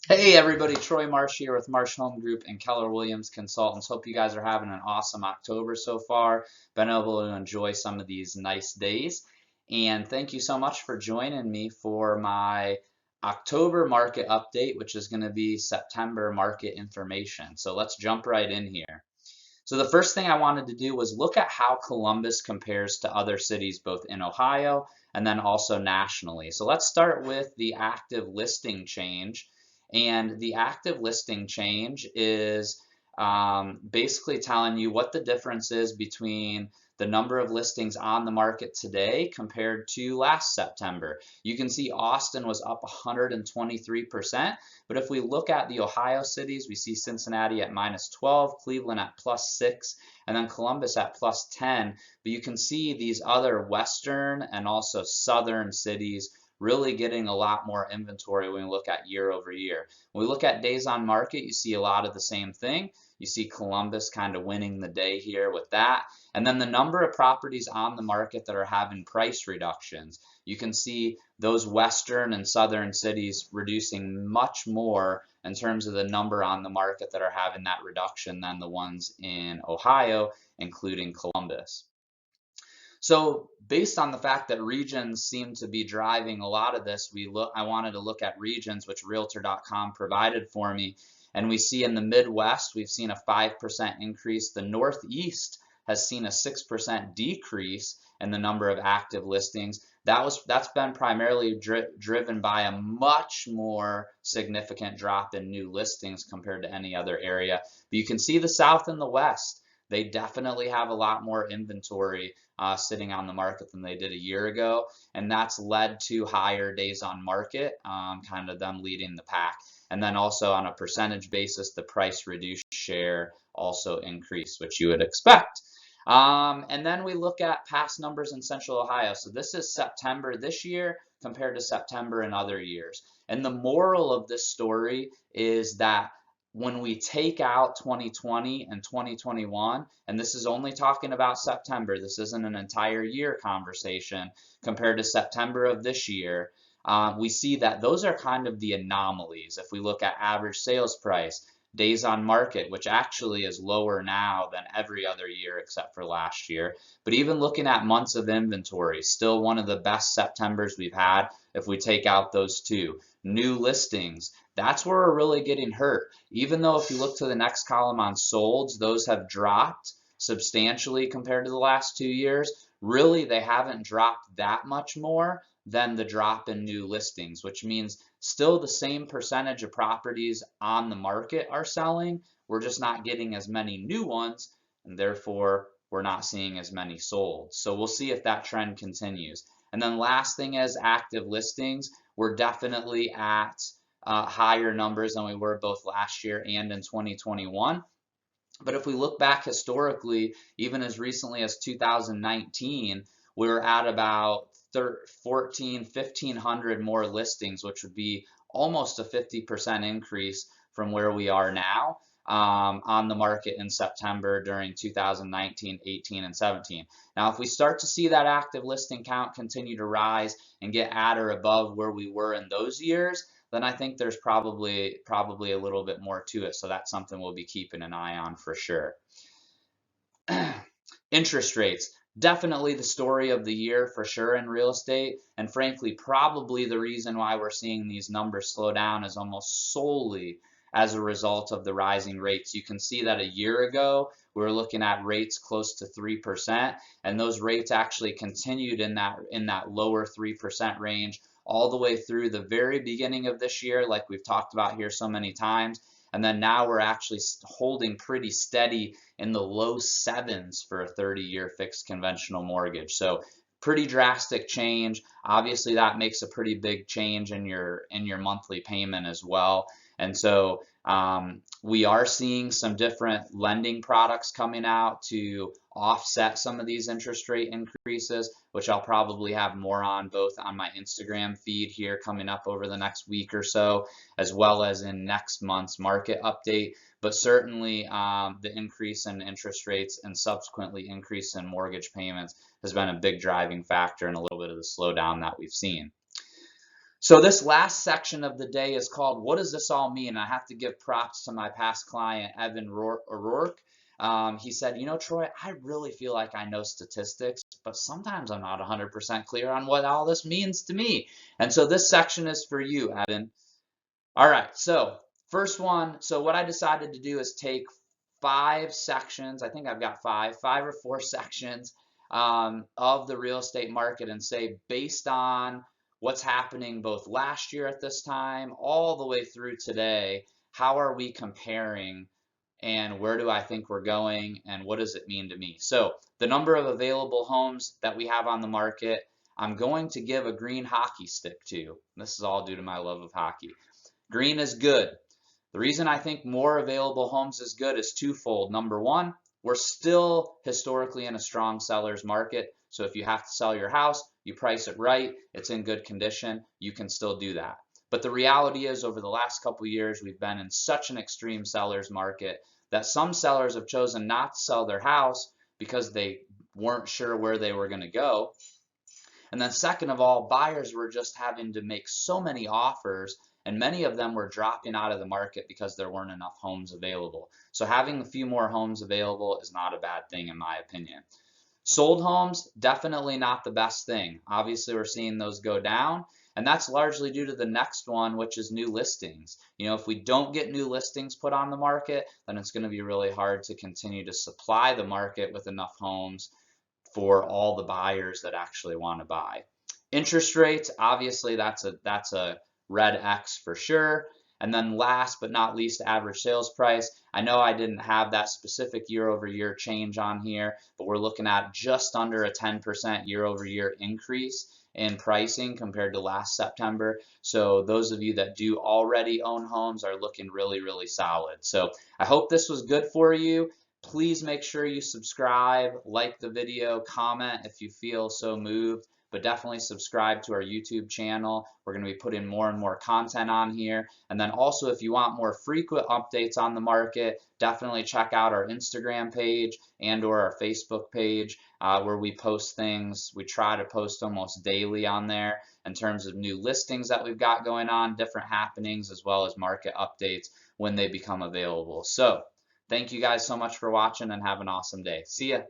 Hey everybody, Troy Marsh here with Marsh Home Group and Keller Williams Consultants. Hope you guys are having an awesome October so far. Been able to enjoy some of these nice days. And thank you so much for joining me for my October market update, which is going to be September market information. So let's jump right in here. So the first thing I wanted to do was look at how Columbus compares to other cities both in Ohio and then also nationally. So let's start with the active listing change. And the active listing change is basically telling you what the difference is between the number of listings on the market today compared to last September. You can see Austin was up 123%, but if we look at the Ohio cities, we see Cincinnati at -12, Cleveland at +6, and then Columbus at +10. But you can see these other western and also southern cities really getting a lot more inventory when we look at year over year. When we look at days on market, you see a lot of the same thing. You see Columbus kind of winning the day here with that. And then the number of properties on the market that are having price reductions. You can see those western and southern cities reducing much more in terms of the number on the market that are having that reduction than the ones in Ohio, including Columbus. So based on the fact that regions seem to be driving a lot of this, I wanted to look at regions, which Realtor.com provided for me. And we see in the Midwest, we've seen a 5% increase. The Northeast has seen a 6% decrease in the number of active listings. That's been primarily driven by a much more significant drop in new listings compared to any other area. But you can see the South and the West. They definitely have a lot more inventory sitting on the market than they did a year ago, and that's led to higher days on market, kind of them leading the pack. And then also on a percentage basis, the price reduced share also increased, which you would expect. And then we look at past numbers in Central Ohio. So this is September this year compared to September in other years. And the moral of this story is that when we take out 2020 and 2021, and this is only talking about September, this isn't an entire year conversation compared to September of this year, we see that those are kind of the anomalies. If we look at average sales price, days on market, which actually is lower now than every other year except for last year. But even looking at months of inventory, still one of the best Septembers we've had if we take out those two. New listings, that's where we're really getting hurt. Even though if you look to the next column on solds, those have dropped substantially compared to the last 2 years. Really, they haven't dropped that much more than the drop in new listings, which means still the same percentage of properties on the market are selling. We're just not getting as many new ones, and therefore we're not seeing as many sold. So we'll see if that trend continues. And then last thing is active listings. We're definitely at higher numbers than we were both last year and in 2021. But if we look back historically, even as recently as 2019, we were at about 1,500 more listings, which would be almost a 50% increase from where we are now on the market in September during 2019, 18, and 17. Now, if we start to see that active listing count continue to rise and get at or above where we were in those years, then I think there's probably a little bit more to it. So that's something we'll be keeping an eye on for sure. Interest rates, definitely the story of the year for sure in real estate. And frankly, probably the reason why we're seeing these numbers slow down is almost solely as a result of the rising rates. You can see that a year ago, we were looking at rates close to 3%, and those rates actually continued in that lower 3% range all the way through the very beginning of this year, like we've talked about here so many times. And then now we're actually holding pretty steady in the low sevens for a 30-year fixed conventional mortgage. So pretty drastic change. Obviously, that makes a pretty big change in your monthly payment as well. And so we are seeing some different lending products coming out to offset some of these interest rate increases, which I'll probably have more on both on my Instagram feed here coming up over the next week or so, as well as in next month's market update. But certainly the increase in interest rates and subsequently increase in mortgage payments has been a big driving factor in a little bit of the slowdown that we've seen. So this last section of the day is called "What does this all mean?" I have to give props to my past client, Evan O'Rourke. He said, you know, Troy, I really feel like I know statistics, but sometimes I'm not 100% clear on what all this means to me. And so this section is for you, Evan. All right, so first one. So what I decided to do is take 5 sections. I think I've got five or four sections of the real estate market and say, based on what's happening both last year at this time, all the way through today, how are we comparing and where do I think we're going and what does it mean to me? So the number of available homes that we have on the market, I'm going to give a green hockey stick to. This is all due to my love of hockey. Green is good. The reason I think more available homes is good is twofold. Number one, we're still historically in a strong seller's market. So if you have to sell your house, you price it right, it's in good condition, you can still do that. But the reality is over the last couple of years, we've been in such an extreme seller's market that some sellers have chosen not to sell their house because they weren't sure where they were going to go. And then second of all, buyers were just having to make so many offers and many of them were dropping out of the market because there weren't enough homes available. So having a few more homes available is not a bad thing in my opinion. Sold homes, definitely not the best thing. Obviously, we're seeing those go down, and that's largely due to the next one, which is new listings. You know, if we don't get new listings put on the market, then it's going to be really hard to continue to supply the market with enough homes for all the buyers that actually want to buy. Interest rates, obviously that's a red X for sure. And then last but not least, average sales price. I know I didn't have that specific year over year change on here, but we're looking at just under a 10% year over year increase in pricing compared to last September. So those of you that do already own homes are looking really, really solid. So I hope this was good for you. Please make sure you subscribe, like the video, comment if you feel so moved, but definitely subscribe to our YouTube channel. We're going to be putting more and more content on here. And then also, if you want more frequent updates on the market, definitely check out our Instagram page and or our Facebook page where we post things. We try to post almost daily on there in terms of new listings that we've got going on, different happenings, as well as market updates when they become available. So thank you guys so much for watching and have an awesome day. See ya.